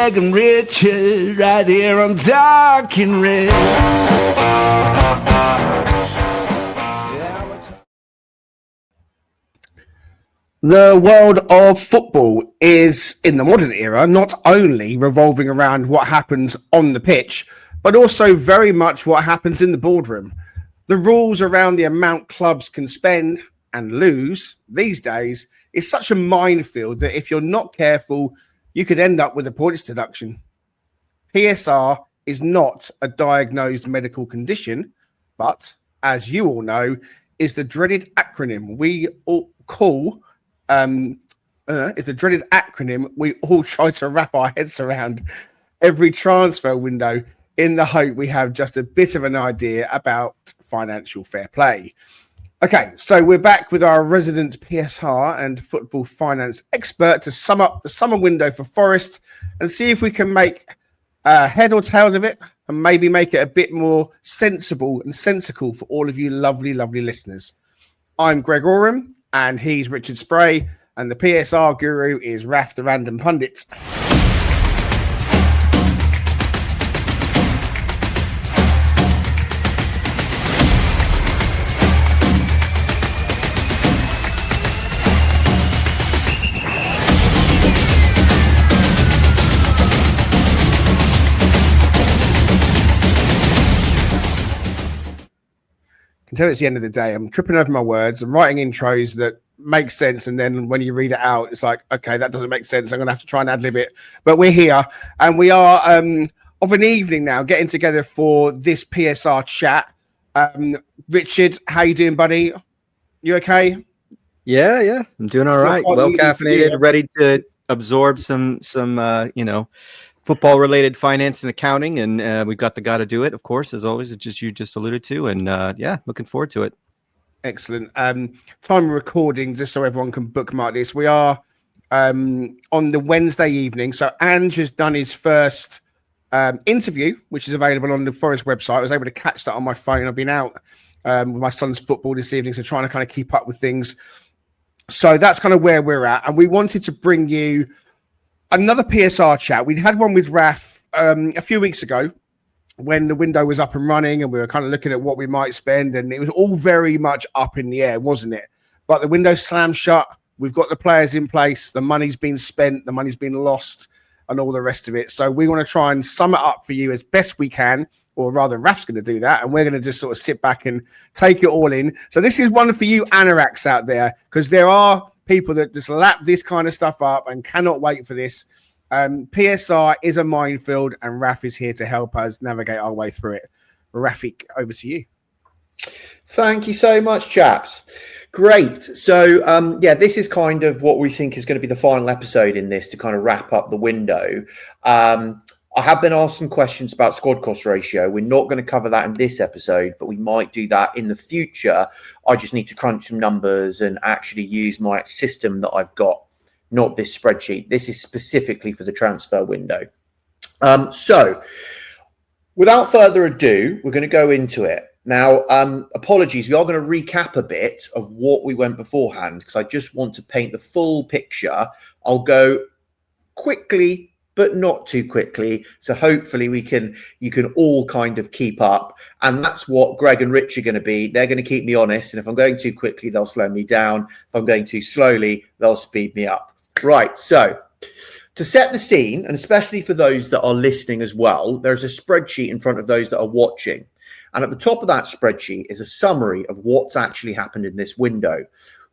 Greg and Richard right here on Talking Red. The world of football is, in the modern era, not only revolving around what happens on the pitch, but also very much what happens in the boardroom. The rules around the amount clubs can spend and lose these days is such a minefield that if you're not careful, you could end up with a points deduction. PSR is not a diagnosed medical condition, but as you all know, is the dreaded acronym we all try to wrap our heads around every transfer window in the hope we have just a bit of an idea about financial fair play. Okay, so we're back with our resident PSR and football finance expert to sum up the summer window for Forest and see if we can make head or tails of it and maybe make it a bit more sensible and sensical for all of you lovely, lovely listeners. I'm Greg Oram and he's Richard Spray and the PSR guru is Raf the Random Pundit. Until it's the end of the day, I'm tripping over my words. I'm writing intros that make sense. And then when you read it out, it's like, okay, that doesn't make sense. I'm going to have to try and ad-lib it. But we're here and we are of an evening now getting together for this PSR chat. Richard, how you doing, buddy? You okay? Yeah. I'm doing all right. Well caffeinated, ready to absorb some football-related finance and accounting, and we've got the guy to do it, of course, as always. It's just you just alluded to, and looking forward to it. Excellent. Time of recording, just so everyone can bookmark this. We are on the Wednesday evening, so Ange has done his first interview, which is available on the Forest website. I was able to catch that on my phone. I've been out with my son's football this evening, so trying to kind of keep up with things. So that's kind of where we're at, and we wanted to bring you another PSR chat. We'd had one with Raf a few weeks ago when the window was up and running and we were kind of looking at what we might spend, and it was all very much up in the air, wasn't it? But the window slammed shut. We've got the players in place. The money's been spent. The money's been lost and all the rest of it. So we want to try and sum it up for you as best we can, or rather Raf's going to do that. And we're going to just sort of sit back and take it all in. So this is one for you anoraks out there, because there are people that just lap this kind of stuff up and cannot wait for this. PSR is a minefield, and Raf is here to help us navigate our way through it. Rafik, over to you. Thank you so much, chaps. Great. So, this is kind of what we think is going to be the final episode in this to kind of wrap up the window. I have been asked some questions about squad cost ratio. We're not going to cover that in this episode, but we might do that in the future. I just need to crunch some numbers and actually use my system that I've got, not this spreadsheet. This is specifically for the transfer window. So without further ado, we're going to go into it. Now, apologies, we are going to recap a bit of what we went beforehand because I just want to paint the full picture. I'll go quickly, but not too quickly. So hopefully you can all kind of keep up. And that's what Greg and Rich are going to be. They're going to keep me honest. And if I'm going too quickly, they'll slow me down. If I'm going too slowly, they'll speed me up. Right. So to set the scene, and especially for those that are listening as well, there's a spreadsheet in front of those that are watching. And at the top of that spreadsheet is a summary of what's actually happened in this window.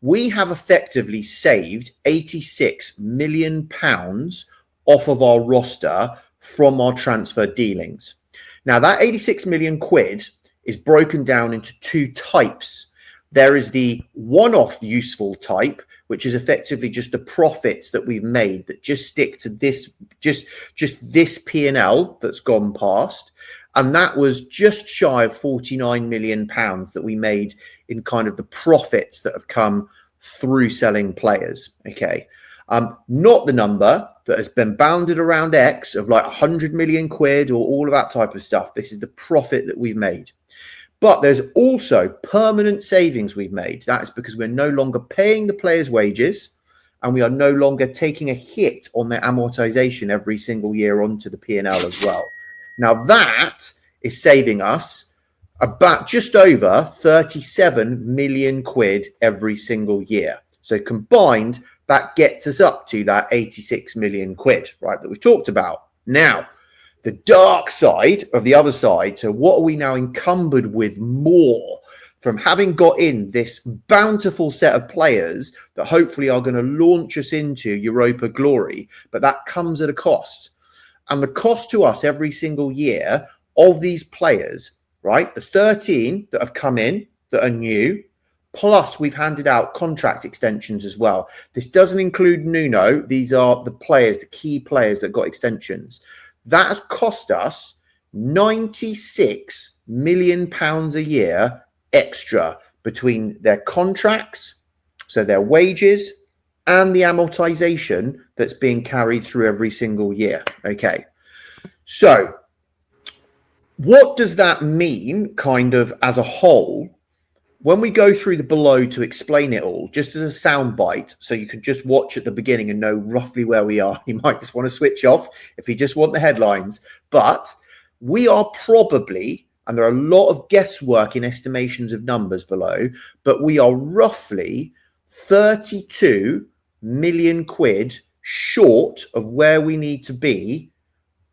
We have effectively saved £86 million off of our roster from our transfer dealings. Now, that 86 million quid is broken down into two types. There is the one-off useful type, which is effectively just the profits that we've made that just stick to this, just this P&L that's gone past. And that was just shy of 49 million pounds that we made in kind of the profits that have come through selling players. Okay. Not the number that has been bounded around X of like 100 million quid or all of that type of stuff. This is the profit that we've made. But there's also permanent savings we've made. That is because we're no longer paying the players' wages and we are no longer taking a hit on their amortization every single year onto the P&L as well. Now that is saving us about just over 37 million quid every single year. So combined, that gets us up to that 86 million quid, right, that we've talked about. Now, the dark side of the other side, so what are we now encumbered with more from having got in this bountiful set of players that hopefully are going to launch us into Europa glory, but that comes at a cost. And the cost to us every single year of these players, right, the 13 that have come in that are new, plus we've handed out contract extensions as well. This doesn't include Nuno. These are the players, the key players that got extensions. That has cost us £96 million a year extra between their contracts, so their wages, and the amortization that's being carried through every single year. Okay, so what does that mean kind of as a whole? When we go through the below to explain it all, just as a sound bite, so you can just watch at the beginning and know roughly where we are. You might just want to switch off if you just want the headlines. But we are probably, and there are a lot of guesswork in estimations of numbers below, but we are roughly 32 million quid short of where we need to be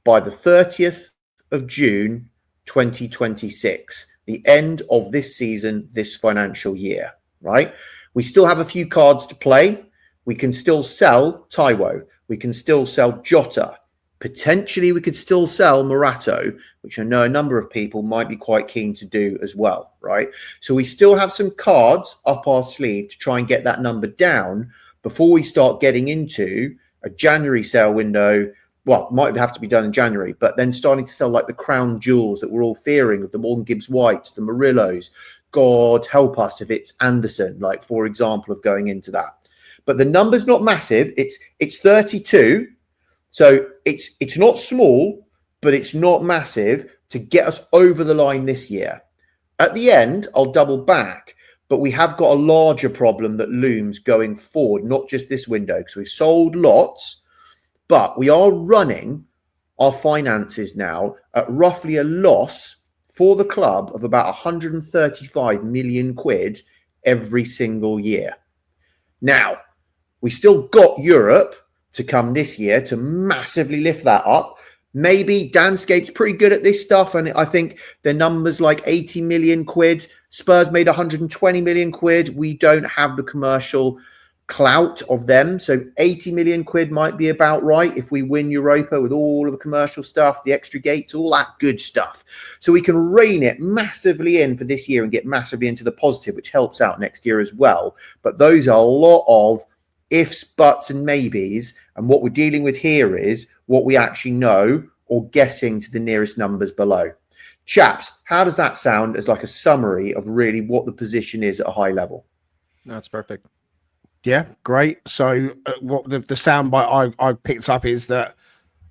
by the 30th of June 2026. The end of this season, this financial year, right? We still have a few cards to play. We can still sell Taiwo. We can still sell Jota. Potentially, we could still sell Morato, which I know a number of people might be quite keen to do as well, right? So we still have some cards up our sleeve to try and get that number down before we start getting into a January sale window. Well, might have to be done in January, but then starting to sell like the crown jewels that we're all fearing, of the Morgan Gibbs Whites, the Murillos. God help us if it's Anderson, like, for example, of going into that. But the number's not massive. It's 32. So it's not small, but it's not massive to get us over the line this year. At the end, I'll double back, but we have got a larger problem that looms going forward, not just this window, because we've sold lots. But we are running our finances now at roughly a loss for the club of about 135 million quid every single year. Now, we still got Europe to come this year to massively lift that up. Maybe Danscape's pretty good at this stuff, and I think their numbers like 80 million quid. Spurs made 120 million quid. We don't have the commercial clout of them, so 80 million quid might be about right if we win Europa with all of the commercial stuff, the extra gates, all that good stuff. So we can rein it massively in for this year and get massively into the positive, which helps out next year as well. But those are a lot of ifs, buts, and maybes, and what we're dealing with here is what we actually know or guessing to the nearest numbers below. Chaps, how does that sound as like a summary of really what the position is at a high level? That's perfect. Yeah, great. So what the soundbite I picked up is that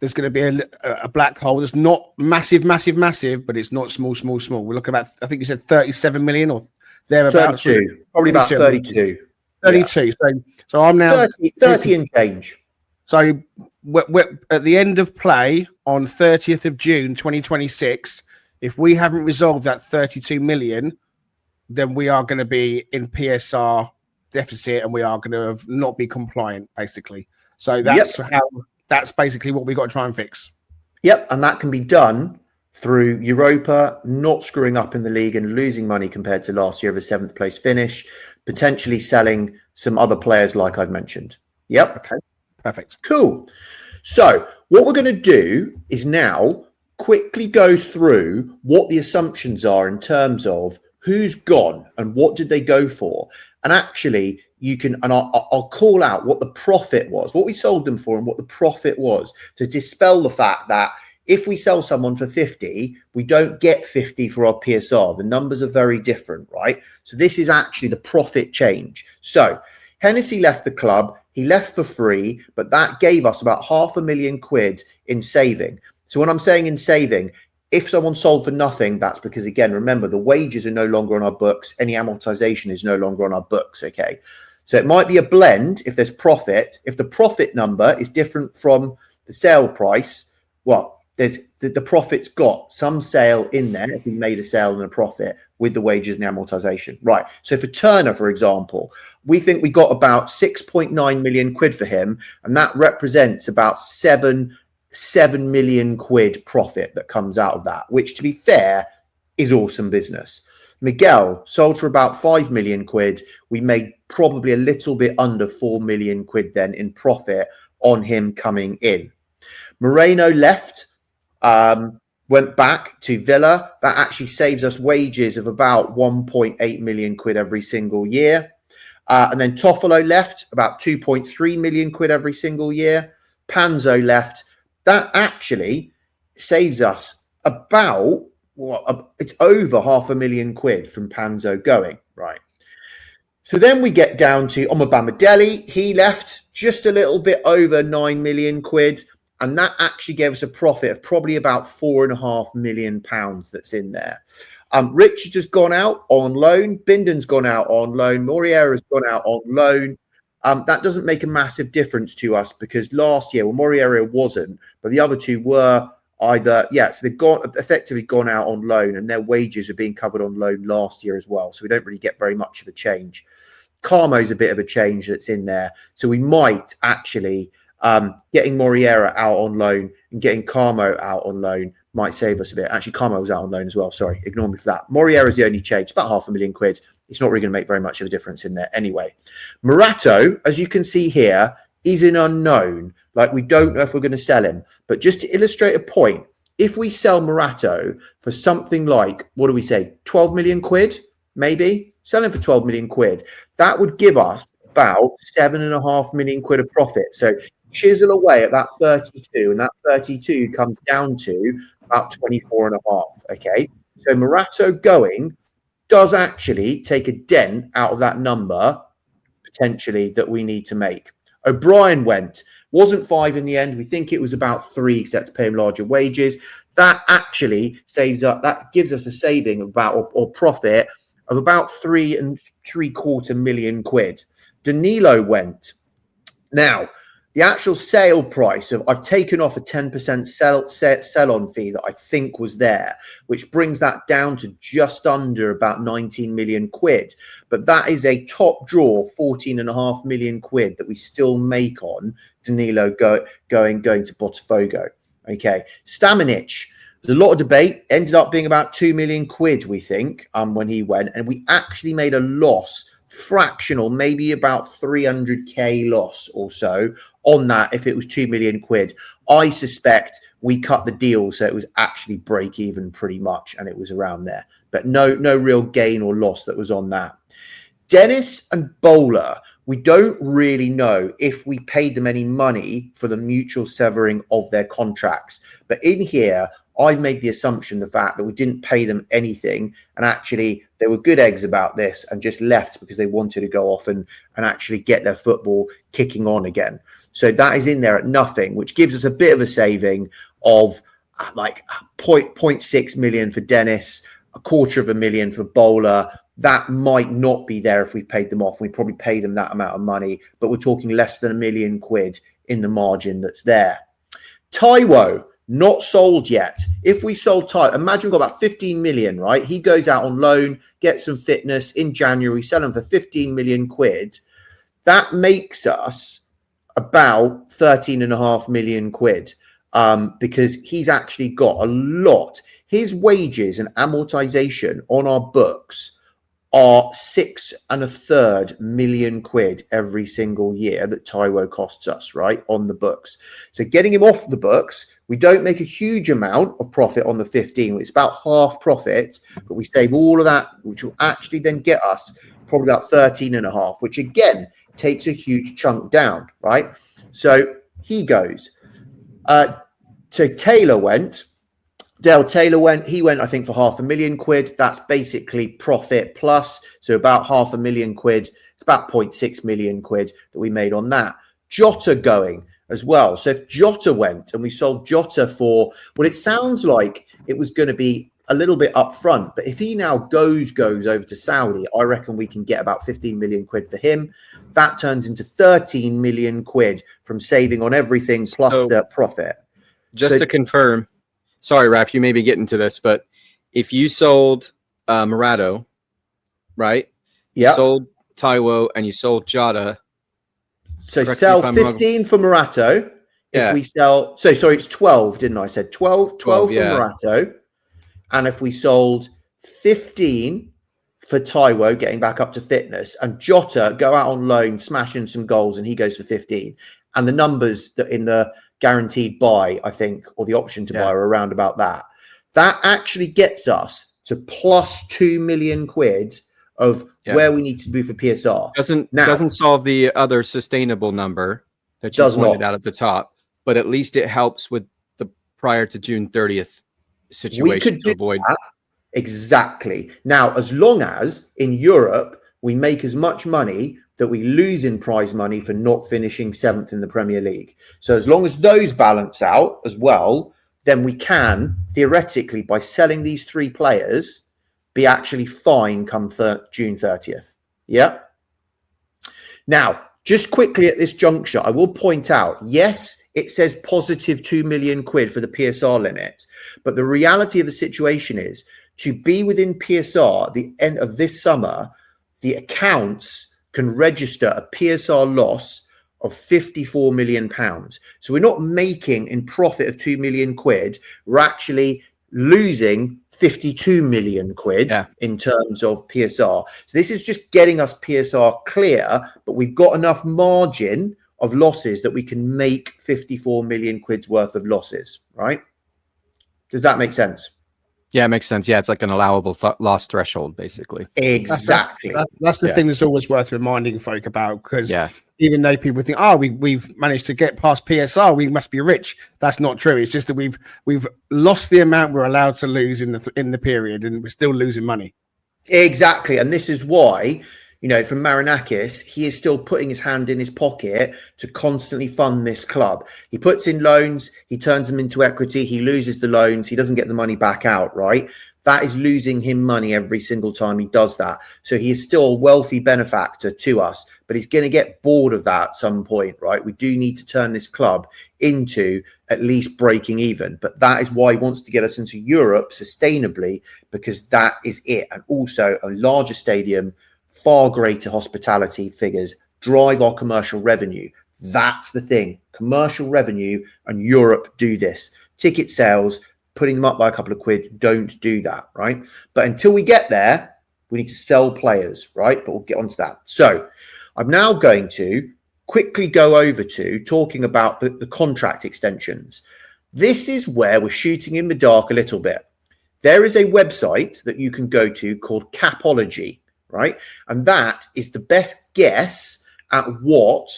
there's going to be a black hole that's not massive, but it's not small. We're looking about, I think you said 37 million or thereabouts. 32, probably about 32. 32. Yeah. So I'm now 30 and change. So we're at the end of play on 30th of June 2026. If we haven't resolved that 32 million, then we are going to be in PSR deficit and we are going to not be compliant, basically. So that's basically what we got to try and fix. Yep, and that can be done through Europa not screwing up in the league and losing money compared to last year of a 7th place finish, potentially selling some other players like I've mentioned. Yep. Okay, perfect. Cool. So what we're going to do is now quickly go through what the assumptions are in terms of who's gone and what did they go for. And actually, you can, and I'll call out what the profit was, what we sold them for and what the profit was, to dispel the fact that if we sell someone for 50, we don't get 50 for our PSR. The numbers are very different, right? So this is actually the profit change. So Hennessy left the club. He left for free, but that gave us about £500,000 in saving. So when I'm saying in saving, if someone sold for nothing, that's because, again, remember, the wages are no longer on our books. Any amortization is no longer on our books, okay? So it might be a blend if there's profit. If the profit number is different from the sale price, well, there's the profit's got some sale in there if we made a sale and a profit with the wages and the amortization. Right. So for Turner, for example, we think we got about 6.9 million quid for him, and that represents about 7 million quid profit that comes out of that, which, to be fair, is awesome business. Miguel sold for about 5 million quid. We made probably a little bit under 4 million quid then in profit on him coming in. Moreno left, went back to Villa. That actually saves us wages of about 1.8 million quid every single year. And then Toffolo left, about 2.3 million quid every single year. Panzo left. That actually saves us about, it's over 500,000 quid from Panzo going, right? So then we get down to Omobamidele. He left just a little bit over 9 million quid. And that actually gave us a profit of probably about £4.5 million that's in there. Richard has gone out on loan. Binden's gone out on loan. Moriera's gone out on loan. That doesn't make a massive difference to us because last year, well, Moriera wasn't, but the other two were either, so they've effectively gone out on loan, and their wages are being covered on loan last year as well. So we don't really get very much of a change. Carmo's a bit of a change that's in there. So we might actually, getting Moriera out on loan and getting Carmo out on loan might save us a bit. Actually, Carmo was out on loan as well. Sorry, ignore me for that. Moriera is the only change, about 500,000 quid. It's not really going to make very much of a difference in there anyway. Morato, as you can see here, is an unknown. Like, we don't know if we're going to sell him. But just to illustrate a point, if we sell Morato for something like, what do we say, 12 million quid, maybe? Sell him for 12 million quid. That would give us about 7.5 million quid of profit. So chisel away at that 32, and that 32 comes down to about 24.5. Okay. So Morato going does actually take a dent out of that number potentially that we need to make. O'Brien wasn't 5 in the end. We think it was about 3 because to pay him larger wages. That actually saves up, that gives us a saving of about, or profit of about 3.75 million quid. Danilo went. Now, the actual sale price of, I've taken off a 10% sell-on fee that I think was there, which brings that down to just under about 19 million quid. But that is a top draw 14.5 million quid that we still make on Danilo going to Botafogo. Okay, Stamanic. There's a lot of debate. Ended up being about 2 million quid, we think, when he went, and we actually made a loss. Fractional, maybe about 300k loss or so on that if it was 2 million quid. I suspect we cut the deal so it was actually break even pretty much, and it was around there, but no real gain or loss that was on that. Dennis and Bowler, we don't really know if we paid them any money for the mutual severing of their contracts, but in here I've made the assumption, the fact that we didn't pay them anything, and actually they were good eggs about this and just left because they wanted to go off and actually get their football kicking on again. So that is in there at nothing, which gives us a bit of a saving of like 0.6 million for Dennis, 250,000 for Bowler. That might not be there if we paid them off. We probably pay them that amount of money, but we're talking less than 1 million quid in the margin that's there. Taiwo, not sold yet. If we sold Taiwo, imagine we've got about 15 million, right? He goes out on loan, gets some fitness in January, sell him for 15 million quid. That makes us about 13.5 million quid because he's actually got a lot. His wages and amortization on our books are 6.33 million quid every single year that Taiwo costs us, right, on the books. So getting him off the books, we don't make a huge amount of profit on the 15. It's about half profit, but we save all of that, which will actually then get us probably about 13.5, which again takes a huge chunk down, right? So he goes. So Taylor went. Dale Taylor went. He went, I think, for 500,000 quid. That's basically profit plus. So about 500,000 quid. It's about 0.6 million quid that we made on that. Jota going as well. So if Jota went and we sold Jota for, well, it sounds like it was going to be a little bit up front. But if he now goes over to Saudi, I reckon we can get about 15 million quid for him. That turns into 13 million quid from saving on everything plus the profit. Just to confirm, sorry, Raf, you may be getting to this, but if you sold Murado, right? Yeah. You sold Taiwo and you sold Jota. So sell 15 for Murato. Yeah. If we sell, sorry, it's 12, didn't I? I said 12 for yeah. Murato. And if we sold 15 for Taiwo, getting back up to fitness, and Jota go out on loan, smashing some goals, and he goes for 15. And the numbers that in the guaranteed buy, I think, or the option to buy are around about that. That actually gets us to plus 2 million quid of where we need to be for PSR. Doesn't solve the other sustainable number that you pointed out at the top, but at least it helps with the prior to June 30th situation to avoid. Exactly. Now, as long as in Europe we make as much money that we lose in prize money for not finishing 7th in the Premier League. So as long as those balance out as well, then we can theoretically, by selling these 3 players, be actually fine come June 30th. Yeah. Now, just quickly at this juncture, I will point out, yes, it says positive 2 million quid for the PSR limit. But the reality of the situation is to be within PSR at the end of this summer, the accounts can register a PSR loss of 54 million pounds. So we're not making in profit of 2 million quid. We're actually losing 52 million quid in terms of PSR. So this is just getting us PSR clear, but we've got enough margin of losses that we can make 54 million quid's worth of losses, right? Does that make sense? Yeah, it makes sense. Yeah, it's like an allowable loss threshold, basically. Exactly. That's the thing that's always worth reminding folk about, because even though people think, oh, we've managed to get past PSR, we must be rich. That's not true. It's just that we've lost the amount we're allowed to lose in the period, and we're still losing money. Exactly. And this is why, you know, from Marinakis, he is still putting his hand in his pocket to constantly fund this club. He puts in loans, he turns them into equity, he loses the loans, he doesn't get the money back out, right? That is losing him money every single time he does that. So he is still a wealthy benefactor to us, but he's going to get bored of that at some point, right? We do need to turn this club into at least breaking even. But that is why he wants to get us into Europe sustainably, because that is it. And also a larger stadium, far greater hospitality figures, drive our commercial revenue. That's the thing. Commercial revenue, and Europe do this. Ticket sales, putting them up by a couple of quid, don't do that, right? But until we get there, we need to sell players, right? But we'll get onto that. So I'm now going to quickly go over to talking about the contract extensions. This is where we're shooting in the dark a little bit. There is a website that you can go to called Capology, right? And that is the best guess at what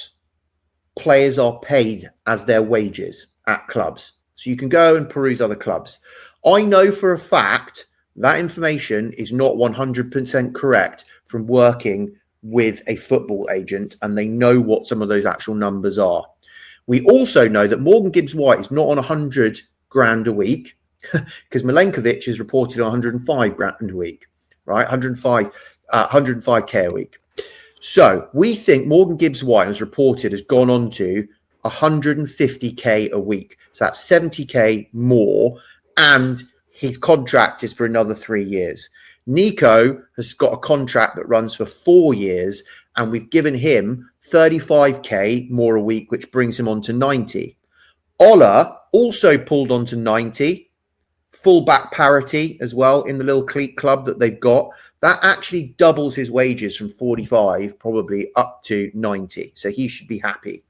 players are paid as their wages at clubs. So you can go and peruse other clubs. I know for a fact that information is not 100% correct from working with a football agent, and they know what some of those actual numbers are. We also know that Morgan Gibbs White is not on 100 grand a week, because Milenkovic is reported on 105 grand a week, right? 105k a week. So we think Morgan Gibbs White, as reported, has gone on to 150k a week. So that's 70k more, and his contract is for another 3 years. Nico has got a contract that runs for 4 years, and we've given him 35k more a week, which brings him on to 90. Ola also pulled on to 90, fullback parity as well in the little clique club that they've got. That actually doubles his wages from 45 probably up to 90. So he should be happy.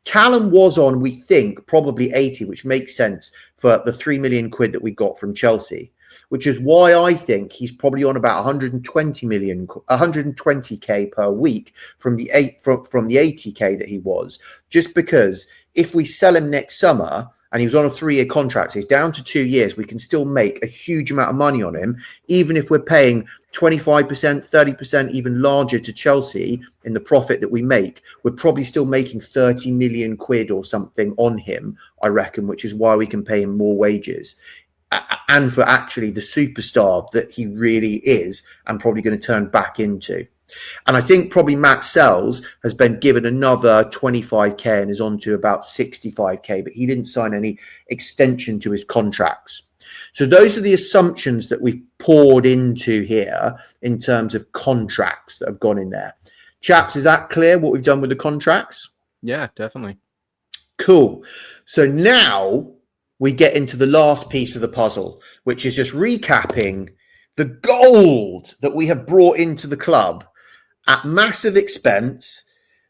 Callum was on, we think, probably 80, which makes sense for the 3 million quid that we got from Chelsea, which is why I think he's probably on about 120k per week from the 80k that he was, just because if we sell him next summer, and he was on a 3-year contract, so he's down to 2 years, we can still make a huge amount of money on him, even if we're paying 25%, 30%, even larger to Chelsea in the profit that we make. We're probably still making 30 million quid or something on him, I reckon, which is why we can pay him more wages. and for actually the superstar that he really is and probably going to turn back into. And I think probably Matt Sells has been given another 25k and is on to about 65k, but he didn't sign any extension to his contracts. So those are the assumptions that we've poured into here in terms of contracts that have gone in there. Chaps, is that clear what we've done with the contracts? Yeah, definitely. Cool. So now we get into the last piece of the puzzle, which is just recapping the gold that we have brought into the club at massive expense.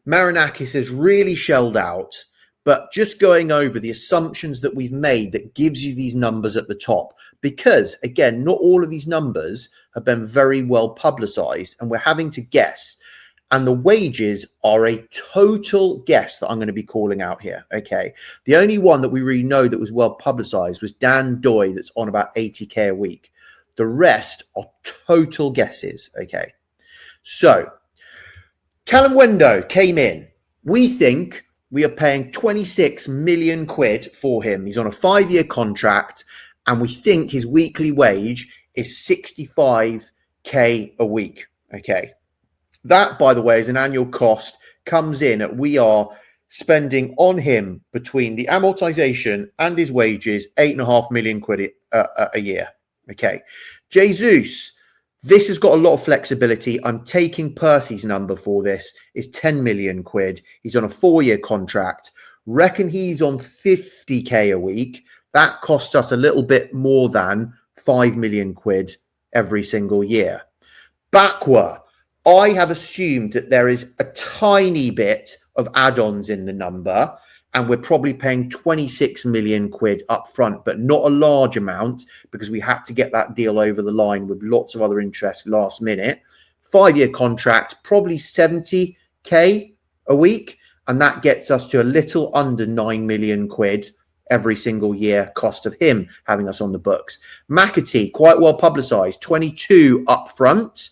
Marinakis has really shelled out, but just going over the assumptions that we've made that gives you these numbers at the top. Because, again, not all of these numbers have been very well publicized, and we're having to guess. And the wages are a total guess that I'm going to be calling out here. Okay. The only one that we really know that was well publicized was Dan Doy, that's on about 80k a week. The rest are total guesses. Okay. So Callum Wendo came in. We think we are paying 26 million quid for him. He's on a 5-year contract, and we think his weekly wage is 65k a week. Okay. That, by the way, is an annual cost, comes in at we are spending on him between the amortization and his wages, 8.5 million quid a year. Okay. Jesus, this has got a lot of flexibility. I'm taking Percy's number for this, is 10 million quid. He's on a 4-year contract. Reckon he's on 50k a week. That cost us a little bit more than 5 million quid every single year. Backward. I have assumed that there is a tiny bit of add-ons in the number, and we're probably paying 26 million quid up front, but not a large amount because we had to get that deal over the line with lots of other interest last minute. 5-year contract, probably 70k a week, and that gets us to a little under 9 million quid every single year cost of him having us on the books. McAtee, quite well publicized, 22 up front.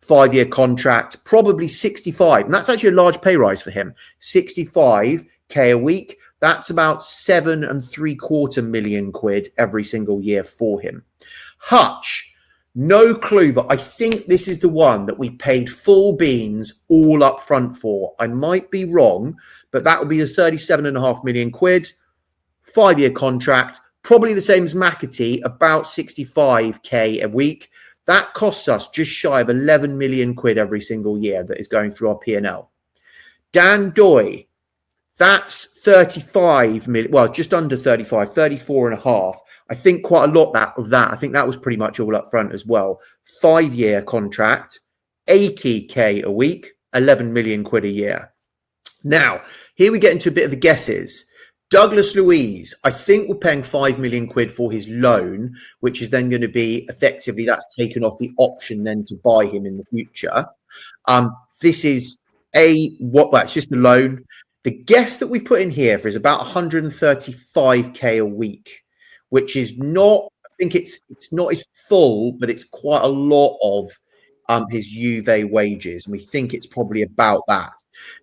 5-year contract, probably 65. And that's actually a large pay rise for him. 65k a week. That's about 7.75 million quid every single year for him. Hutch, no clue, but I think this is the one that we paid full beans all up front for. I might be wrong, but that would be the 37.5 million quid. 5-year contract, probably the same as McAtee, about 65k a week. That costs us just shy of 11 million quid every single year that is going through our P&L. Dan Doy, that's 35 million, well, just under 35, 34 and a half. I think quite a lot of that. I think that was pretty much all up front as well. 5-year contract, 80k a week, 11 million quid a year. Now, here we get into a bit of the guesses. Douglas Luiz, I think we're paying 5 million quid for his loan, which is then going to be effectively, that's taken off the option then to buy him in the future. This is well, it's just a loan. The guess that we put in here for is about 135k a week, which is not, I think it's not his full, but it's quite a lot of his Juve wages. And we think it's probably about that.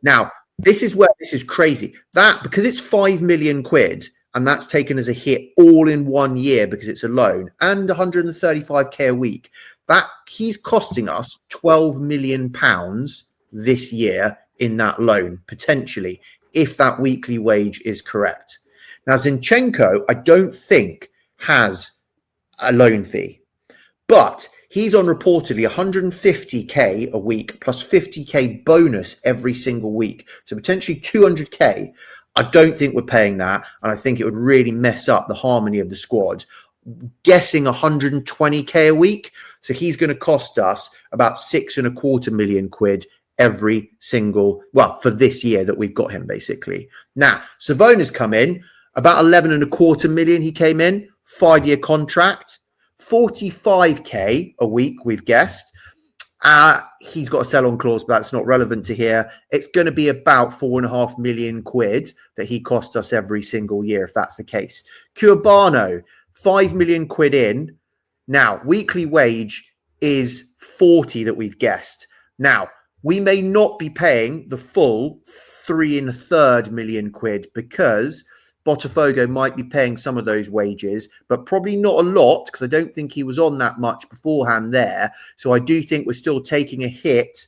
Now, this is where this is crazy. That, because it's 5 million quid and that's taken as a hit all in 1 year because it's a loan and 135k a week, that he's costing us 12 million pounds this year in that loan, potentially, if that weekly wage is correct. Now, Zinchenko, I don't think has a loan fee, but he's on reportedly 150k a week plus 50k bonus every single week. So potentially 200k. I don't think we're paying that. And I think it would really mess up the harmony of the squad. Guessing 120k a week. So he's going to cost us about 6.25 million quid every single, well, for this year that we've got him basically. Now, Savona's come in, about 11.25 million he came in, 5-year contract. 45k a week, we've guessed. He's got a sell-on clause, but that's not relevant to here. It's going to be about 4.5 million quid that he cost us every single year, if that's the case. Curbano, 5 million quid in. Now, weekly wage is 40 that we've guessed. Now, we may not be paying the full 3.25 million quid because Botafogo might be paying some of those wages, but probably not a lot, because I don't think he was on that much beforehand there. So I do think we're still taking a hit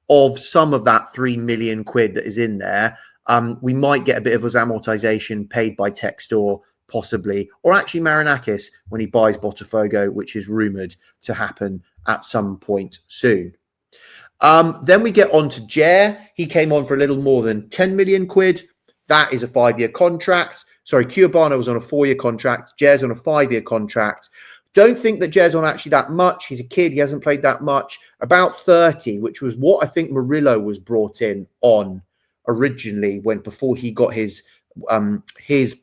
of some of that 3 million quid that is in there. We might get a bit of his amortization paid by Textor, possibly, or actually Marinakis when he buys Botafogo, which is rumoured to happen at some point soon. Then we get on to Jer. He came on for a little more than 10 million quid. That is a 5-year contract. Sorry, Cubano was on a 4-year contract. Jer's on a 5-year contract. Don't think that Jer's on actually that much. He's a kid. He hasn't played that much. About 30, which was what I think Murillo was brought in on originally before he got his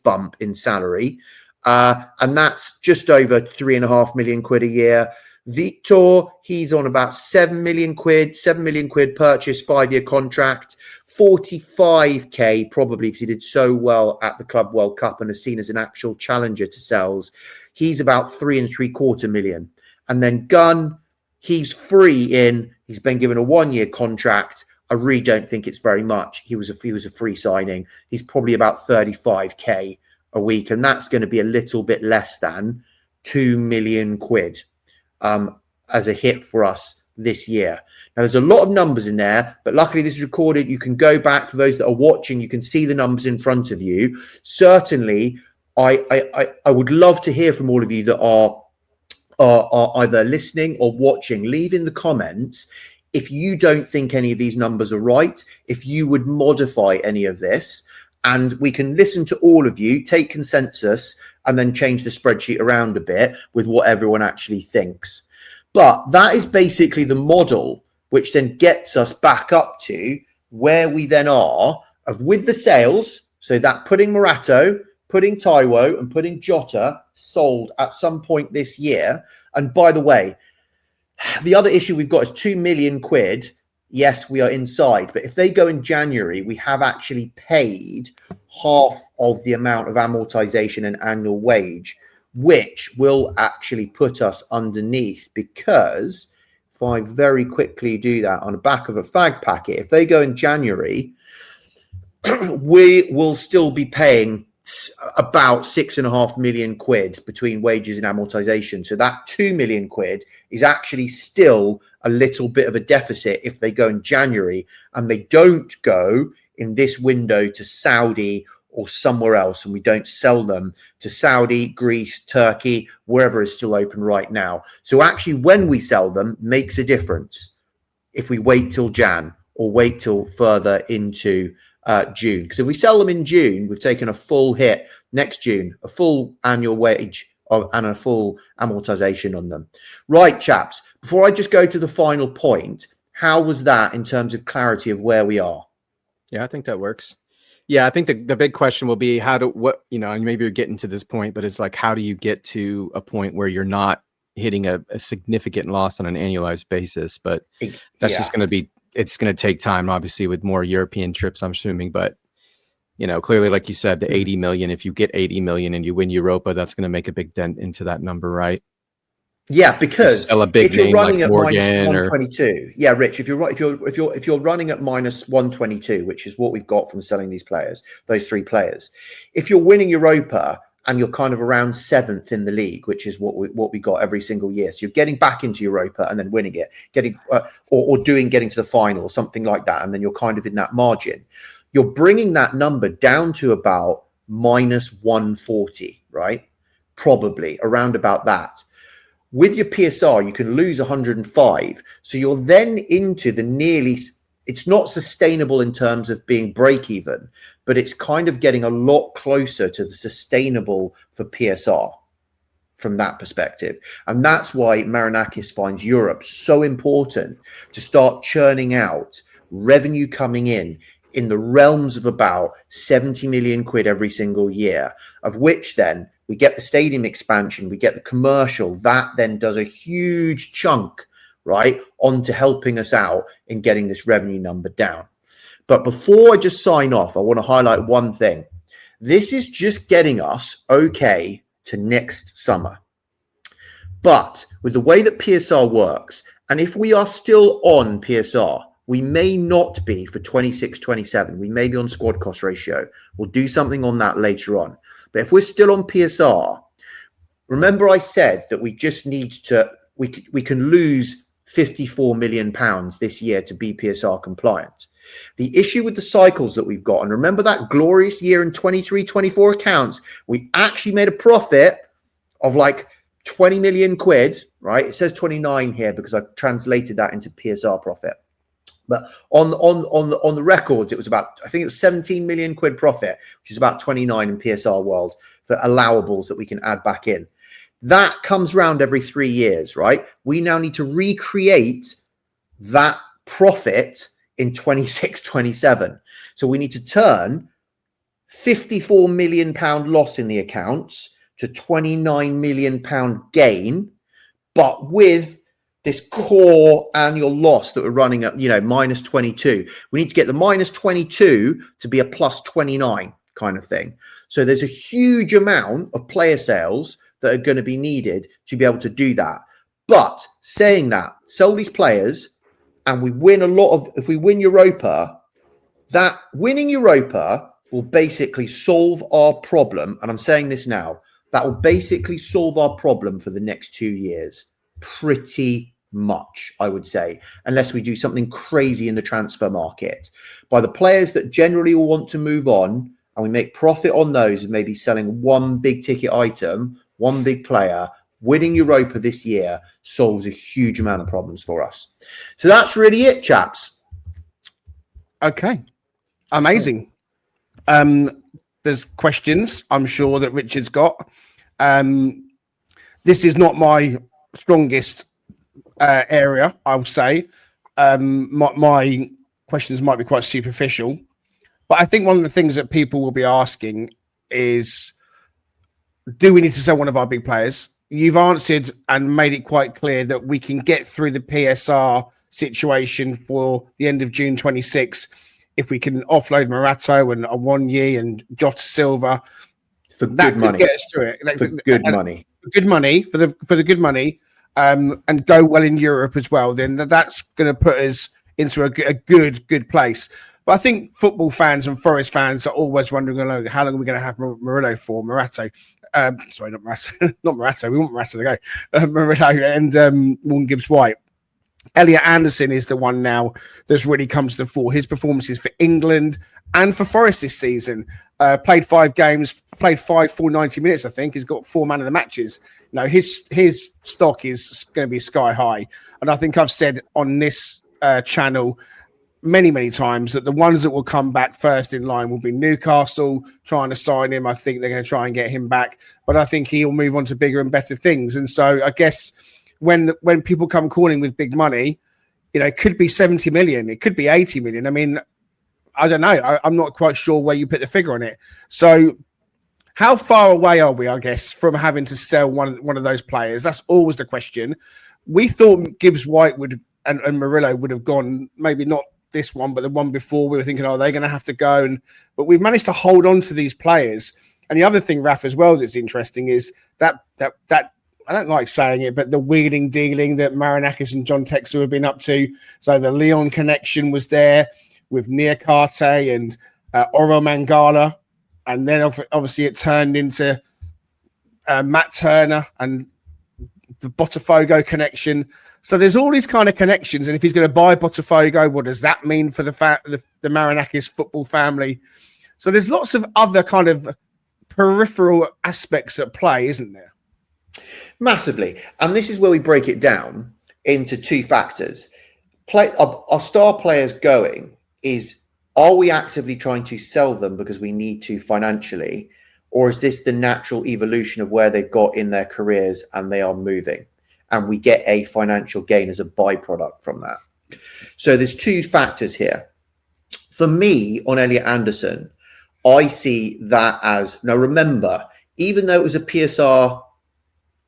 bump in salary. And that's just over 3.5 million quid a year. Victor, he's on about 7 million quid purchase, 5-year contract. 45k probably, because he did so well at the Club World Cup and is seen as an actual challenger to Sells. He's about 3.75 million. And then Gunn, he's free in. He's been given a 1-year contract. I really don't think it's very much. He was a free signing. He's probably about 35k a week, and that's going to be a little bit less than 2 million quid as a hit for us this year. Now, there's a lot of numbers in there, but luckily this is recorded. You can go back to those that are watching. You can see the numbers in front of you. Certainly, I would love to hear from all of you that are either listening or watching. Leave in the comments if you don't think any of these numbers are right, if you would modify any of this, and we can listen to all of you, take consensus, and then change the spreadsheet around a bit with what everyone actually thinks. But that is basically the model, which then gets us back up to where we then are with the sales. So that putting Morato, putting Taiwo, and putting Jota sold at some point this year. And by the way, the other issue we've got is 2 million quid. Yes, we are inside. But if they go in January, we have actually paid half of the amount of amortization and annual wage, which will actually put us underneath, because if I very quickly do that on the back of a fag packet, if they go in January, we will still be paying about 6.5 million quid between wages and amortization. So that 2 million quid is actually still a little bit of a deficit if they go in January and they don't go in this window to Saudi or somewhere else, and we don't sell them to Saudi, Greece, Turkey, wherever is still open right now. So actually, when we sell them, makes a difference if we wait till Jan or wait till further into June. Because if we sell them in June, we've taken a full hit next June, a full annual wage and a full amortization on them. Right, chaps, before I just go to the final point, how was that in terms of clarity of where we are? Yeah, I think that works. Yeah, I think the big question will be and maybe you're getting to this point, but it's like, how do you get to a point where you're not hitting a significant loss on an annualized basis? But that's just going to be, it's going to take time, obviously, with more European trips, I'm assuming. But, clearly, like you said, the 80 million, if you get 80 million and you win Europa, that's going to make a big dent into that number, right? Yeah, because if you're running at minus Morgan 122, yeah, Rich, if you're running at minus 122, which is what we've got from selling these players, those 3 players, if you're winning Europa and you're kind of around 7th in the league, which is what we got every single year, so you're getting back into Europa and then winning it, getting to the final or something like that, and then you're kind of in that margin, you're bringing that number down to about minus 140, right? Probably around about that. With your PSR, you can lose 105. So you're then into the it's not sustainable in terms of being break even, but it's kind of getting a lot closer to the sustainable for PSR from that perspective. And that's why Marinakis finds Europe so important to start churning out revenue coming in the realms of about 70 million quid every single year, of which then we get the stadium expansion, we get the commercial, that then does a huge chunk, right, onto helping us out in getting this revenue number down. But before I just sign off, I want to highlight one thing. This is just getting us okay to next summer. But with the way that PSR works, and if we are still on PSR, We may not be for 26-27. We may be on squad cost ratio. We'll do something on that later on. But if we're still on PSR, remember I said that we just need to, we can lose £54 million this year to be PSR compliant. The issue with the cycles that we've got, and remember that glorious year in 23-24 accounts, we actually made a profit of like 20 million quid, right? It says 29 here because I've translated that into PSR profit. But on the records, it was about, I think it was 17 million quid profit, which is about 29 in PSR world for allowables that we can add back in. That comes round every 3 years, right? We now need to recreate that profit in 26-27. So we need to turn £54 million loss in the accounts to £29 million gain, but with this core annual loss that we're running at, minus 22. We need to get the minus 22 to be a plus 29 kind of thing. So there's a huge amount of player sales that are going to be needed to be able to do that. But saying that, sell these players and we win if we win Europa, that winning Europa will basically solve our problem. And I'm saying this now, that will basically solve our problem for the next 2 years. Pretty much, I would say, unless we do something crazy in the transfer market. By the players that generally will want to move on, and we make profit on those and maybe selling one big ticket item, one big player, winning Europa this year solves a huge amount of problems for us. So that's really it, chaps. Okay. Amazing. There's questions I'm sure that Richard's got. This is not my strongest area, I would say. My questions might be quite superficial, but I think one of the things that people will be asking is, do we need to sell one of our big players? You've answered and made it quite clear that we can get through the PSR situation for the end of June 26 if we can offload Morato and Awonyi and Jota Silva. For good money. Get us through it. For good money. Good money, for the good money, and go well in Europe as well, then that's going to put us into a good place. But I think football fans and Forest fans are always wondering, how long are we going to have Morato for? Morato. Sorry, not Morato. Not Morato. We want Morato to go. Morato and Morgan Gibbs-White. Elliot Anderson is the one now that's really come to the fore. His performances for England and for Forest this season. Played 5 games, played 5 full 90 minutes, I think. He's got 4 man of the matches. His stock is going to be sky high. And I think I've said on this channel many times that the ones that will come back first in line will be Newcastle trying to sign him. I think they're going to try and get him back. But I think he'll move on to bigger and better things. And so I guess when people come calling with big money, it could be 70 million, it could be 80 million. I mean, I don't know. I'm not quite sure where you put the figure on it. So how far away are we, I guess, from having to sell one of those players? That's always the question. We thought Gibbs-White and Murillo would have gone, maybe not this one, but the one before. We were thinking, they're going to have to go. But we've managed to hold on to these players. And the other thing, Raf, as well, that's interesting is that I don't like saying it, but the wheeling dealing that Marinakis and John Textor have been up to. So the Lyon connection was there with Niakate and Oram Mangala. And then obviously it turned into Matt Turner and the Botafogo connection. So there's all these kind of connections. And if he's going to buy Botafogo, what does that mean for the Marinakis football family? So there's lots of other kind of peripheral aspects at play, isn't there? Massively. And this is where we break it down into 2 factors. Our star players going is, are we actively trying to sell them because we need to financially, or is this the natural evolution of where they've got in their careers and they are moving and we get a financial gain as a byproduct from that? So there's 2 factors here. For me, on Elliot Anderson, I see that as, now remember, even though it was a PSR,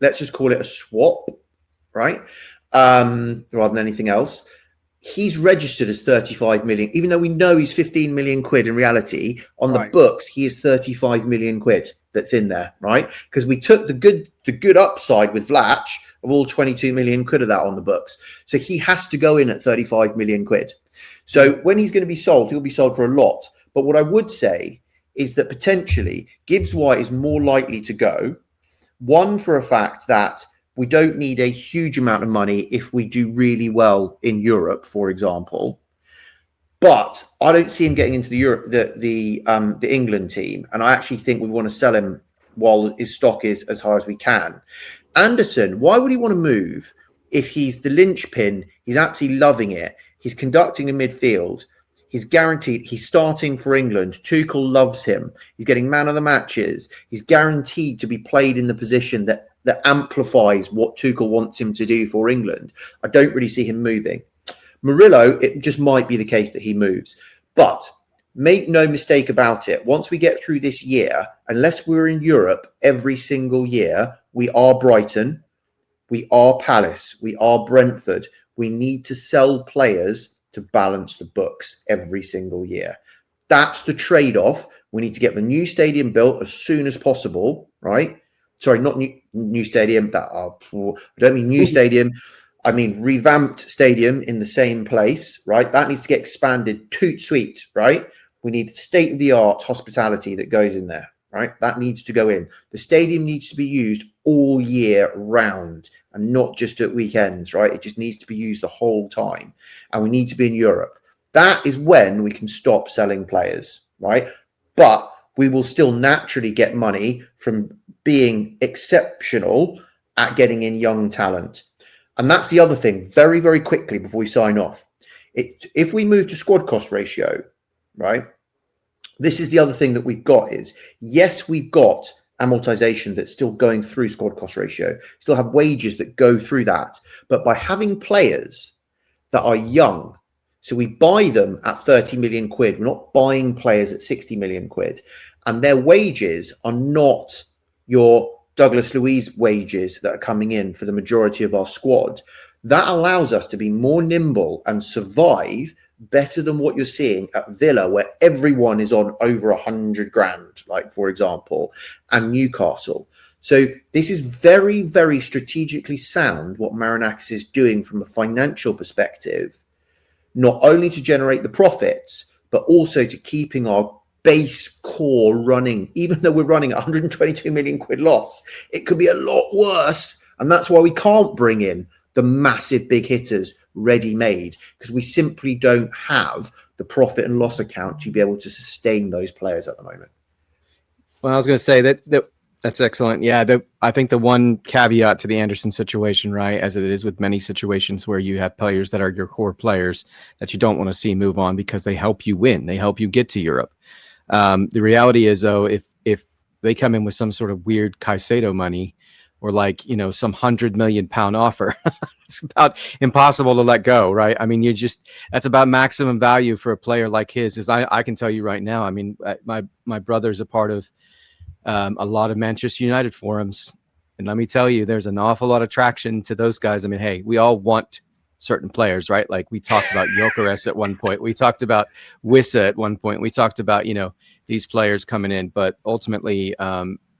let's just call it a swap, right? Rather than anything else. He's registered as 35 million, even though we know he's 15 million quid in reality. On the books, he is 35 million quid that's in there, right? Because we took the good upside with Vlach, of all 22 million quid of that on the books. So he has to go in at 35 million quid. So when he's going to be sold, he'll be sold for a lot. But what I would say is that potentially Gibbs White is more likely to go. One, for a fact that we don't need a huge amount of money if we do really well in Europe, for example. But I don't see him getting into the England team, and I actually think we want to sell him while his stock is as high as we can. Anderson, why would he want to move if he's the linchpin? He's absolutely loving it. He's conducting a midfield. He's guaranteed. He's starting for England. Tuchel loves him. He's getting man of the matches. He's guaranteed to be played in the position that amplifies what Tuchel wants him to do for England. I don't really see him moving. Murillo, it just might be the case that he moves. But make no mistake about it. Once we get through this year, unless we're in Europe every single year, we are Brighton, we are Palace, we are Brentford. We need to sell players to balance the books every single year. That's the trade-off. We need to get the new stadium built as soon as possible, right? Sorry, not new stadium. I don't mean new stadium. I mean, revamped stadium in the same place, right? That needs to get expanded toot sweet, right? We need state-of-the-art hospitality that goes in there, right? That needs to go in. The stadium needs to be used all year round and not just at weekends, right? It just needs to be used the whole time. And we need to be in Europe. That is when we can stop selling players, right? But we will still naturally get money from being exceptional at getting in young talent. And that's the other thing, very, very quickly before we sign off. If we move to squad cost ratio, right, this is the other thing that we've got is, yes, we've got amortization that's still going through squad cost ratio, still have wages that go through that. But by having players that are young, so we buy them at 30 million quid, we're not buying players at 60 million quid, and their wages are not your Douglas Luiz wages that are coming in for the majority of our squad. That allows us to be more nimble and survive better than what you're seeing at Villa, where everyone is on over 100 grand, like, for example, and Newcastle. So this is very, very strategically sound what Marinakis is doing from a financial perspective, not only to generate the profits, but also to keeping our base core running. Even though we're running 122 million quid loss, it could be a lot worse. And that's why we can't bring in the massive big hitters ready-made, because we simply don't have the profit and loss account to be able to sustain those players at the moment. Well, I was going to say that's excellent. Yeah, I think the one caveat to the Anderson situation, right, as it is with many situations where you have players that are your core players that you don't want to see move on because they help you win, they help you get to Europe. The reality is, though, if they come in with some sort of weird Caicedo money or some £100 million offer, it's about impossible to let go, right? I mean, that's about maximum value for a player like his. As I can tell you right now, I mean, my brother's a part of a lot of Manchester United forums, and let me tell you, there's an awful lot of traction to those guys. I mean, hey, we all want certain players, right? Like we talked about Gyökeres at one point. We talked about Wissa at one point. We talked about, these players coming in, but ultimately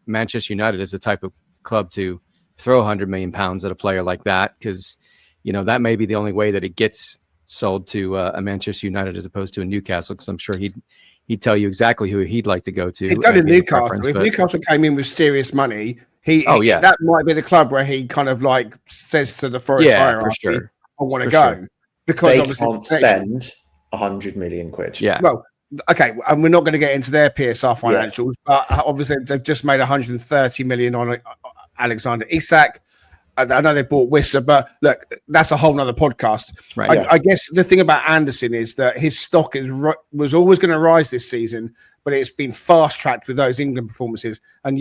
Manchester United is the type of club to throw £100 million at a player like that, because, that may be the only way that it gets sold to a Manchester United as opposed to a Newcastle, because I'm sure he'd tell you exactly who he'd like to go to. He'd go to Newcastle. If Newcastle came in with serious money, that might be the club where he kind of like says to the Forest hierarchy, for sure, I want to go. Sure. Because they obviously can't spend 100 million quid. Yeah. Well, okay, and we're not going to get into their PSR financials, but obviously they've just made 130 million on Alexander Isak. I know they bought Wissa, but look, that's a whole nother podcast. Right, I guess the thing about Anderson is that his stock was always going to rise this season, but it's been fast-tracked with those England performances. And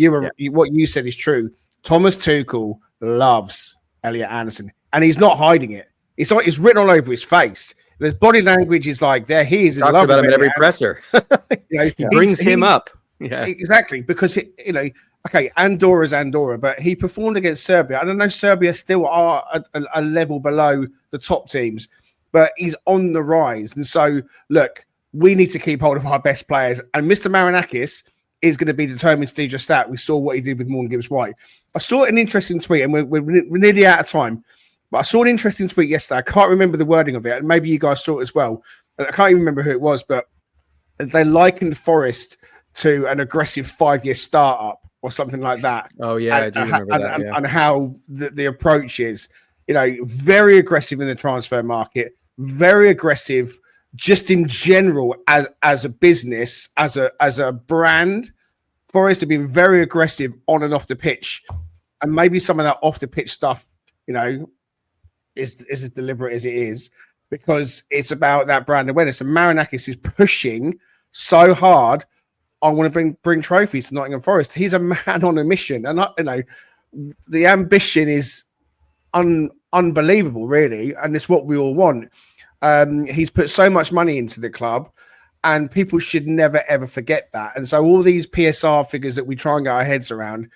what you said is true. Thomas Tuchel loves Elliot Anderson, and he's not hiding it. It's written all over his face. The body language is like there. He is. Talks about him at every presser. He brings him up. Yeah, exactly. Because Andorra's Andorra, but he performed against Serbia. I don't know. Serbia still are a level below the top teams, but he's on the rise. And so, look, we need to keep hold of our best players. And Mr. Marinakis is going to be determined to do just that. We saw what he did with Morgan Gibbs White. I saw an interesting tweet, and we're nearly out of time. But I saw an interesting tweet yesterday. I can't remember the wording of it, and maybe you guys saw it as well. I can't even remember who it was, but they likened Forest to an aggressive 5-year startup or something like that. Oh yeah, I do remember that. And how the approach is, very aggressive in the transfer market, very aggressive just in general as a business, as a brand. Forest have been very aggressive on and off the pitch, and maybe some of that off the pitch stuff, is as deliberate as it is, because it's about that brand awareness. And Marinakis is pushing so hard. I want to bring trophies to Nottingham Forest. He's a man on a mission, and the ambition is unbelievable, really, and it's what we all want. He's put so much money into the club, and people should never ever forget that. And so all these PSR figures that we try and get our heads around,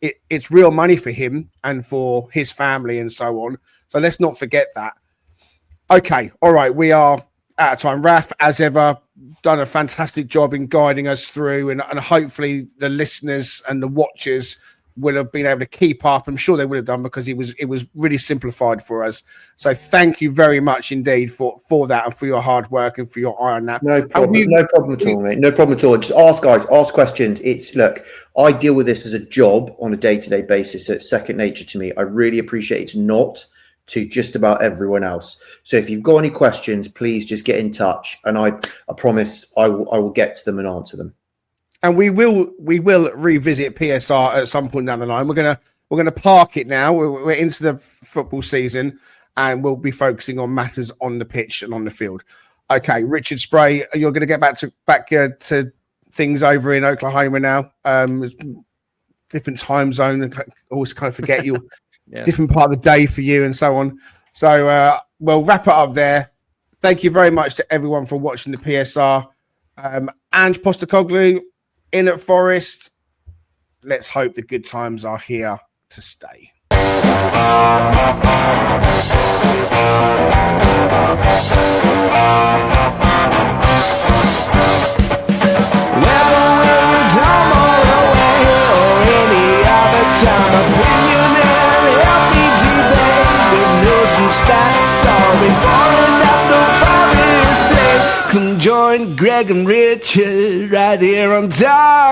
it's real money for him and for his family and so on. So let's not forget that. Okay, all right, we are out of time. Raf, as ever, done a fantastic job in guiding us through, and hopefully the listeners and the watchers will have been able to keep up. I'm sure they would have done, because it was really simplified for us. So thank you very much indeed for that, and for your hard work and for your eye on that. No problem at all, mate. No problem at all. Just ask, guys. Ask questions. Look, I deal with this as a job on a day-to-day basis, so it's second nature to me. I really appreciate it's not to just about everyone else. So if you've got any questions, please just get in touch, and I promise I will get to them and answer them. And we will revisit PSR at some point down the line. We're gonna park it now. We're into the football season, and we'll be focusing on matters on the pitch and on the field. Okay, Richard Spray, you're going to get back to things over in Oklahoma now. Different time zone. I always kind of forget you. Different part of the day for you, and so on. So we'll wrap it up there. Thank you very much to everyone for watching the PSR. Ange Postecoglou in at Forest. Let's hope the good times are here to stay. Come join Greg and Richard right here on top.